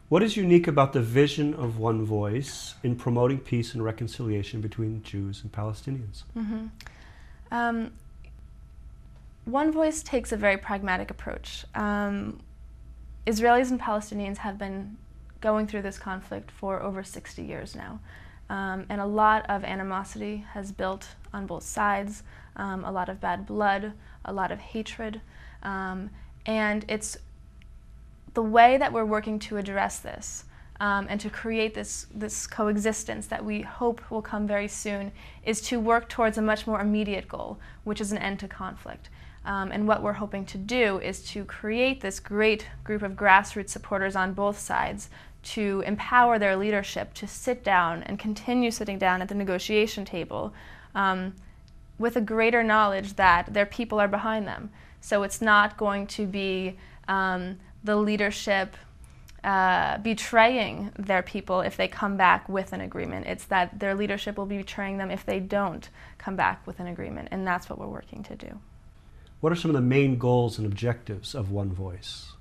What is unique about the vision of OneVoice in promoting peace and reconciliation between Jews and Palestinians? OneVoice takes a very pragmatic approach. Israelis and Palestinians have been going through this conflict for over 60 years now. And a lot of animosity has built on both sides, a lot of bad blood, a lot of hatred. And it's the way that we're working to address this and to create this coexistence that we hope will come very soon is to work towards a much more immediate goal, which is an end to conflict. And what we're hoping to do is to create this great group of grassroots supporters on both sides to empower their leadership to sit down and continue sitting down at the negotiation table with a greater knowledge that their people are behind them. So it's not going to be the leadership betraying their people if they come back with an agreement. It's that their leadership will be betraying them if they don't come back with an agreement, and that's what we're working to do. What are some of the main goals and objectives of OneVoice?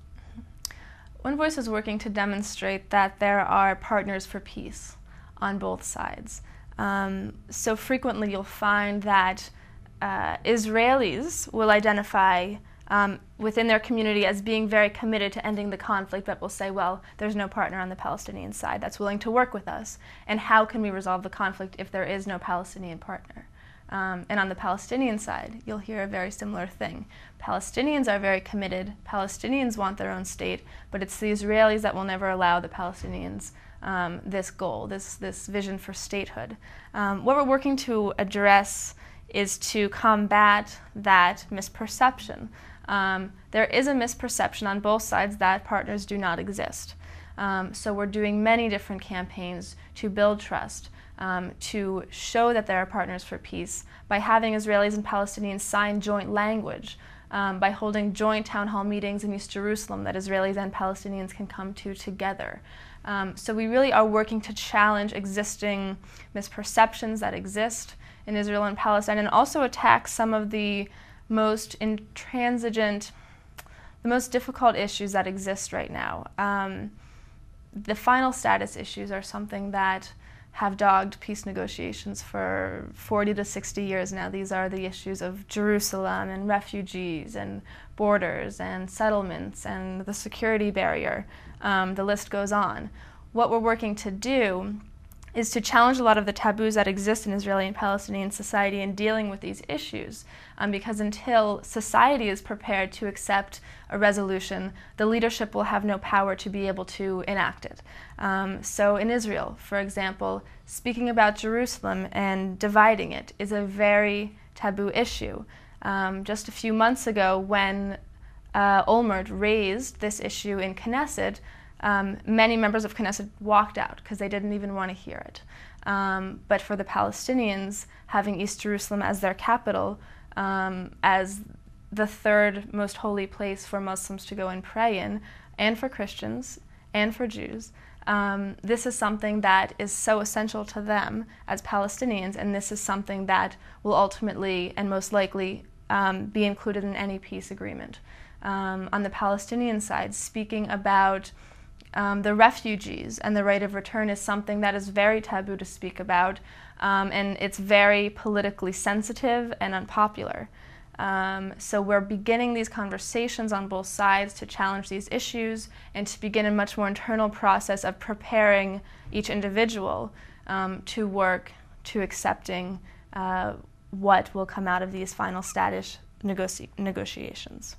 OneVoice is working to demonstrate that there are partners for peace on both sides. So frequently you'll find that Israelis will identify within their community as being very committed to ending the conflict, but will say, well, there's no partner on the Palestinian side that's willing to work with us, and how can we resolve the conflict if there is no Palestinian partner? And on the Palestinian side, you'll hear a very similar thing. Palestinians are very committed, Palestinians want their own state, but it's the Israelis that will never allow the Palestinians this goal, this vision for statehood. What we're working to address is to combat that misperception. There is a misperception on both sides that partners do not exist. So we're doing many different campaigns to build trust, to show that there are partners for peace by having Israelis and Palestinians sign joint language, by holding joint town hall meetings in East Jerusalem that Israelis and Palestinians can come to together. So we really are working to challenge existing misperceptions that exist in Israel and Palestine, and also attack some of the most intransigent, the most difficult issues that exist right now. The final status issues are something that have dogged peace negotiations for 40 to 60 years now. These are the issues of Jerusalem and refugees and borders and settlements and the security barrier. The list goes on. What we're working to do is to challenge a lot of the taboos that exist in Israeli and Palestinian society in dealing with these issues, because until society is prepared to accept a resolution, the leadership will have no power to be able to enact it. So in Israel, for example, speaking about Jerusalem and dividing it is a very taboo issue. Just a few months ago, when Olmert raised this issue in Knesset, many members of Knesset walked out because they didn't even want to hear it. But for the Palestinians, having East Jerusalem as their capital, as the third most holy place for Muslims to go and pray in, and for Christians, and for Jews, this is something that is so essential to them as Palestinians, and this is something that will ultimately and most likely be included in any peace agreement. On the Palestinian side, speaking about the refugees and the right of return is something that is very taboo to speak about, and it's very politically sensitive and unpopular. So we're beginning these conversations on both sides to challenge these issues and to begin a much more internal process of preparing each individual to work to accepting what will come out of these final status negotiations.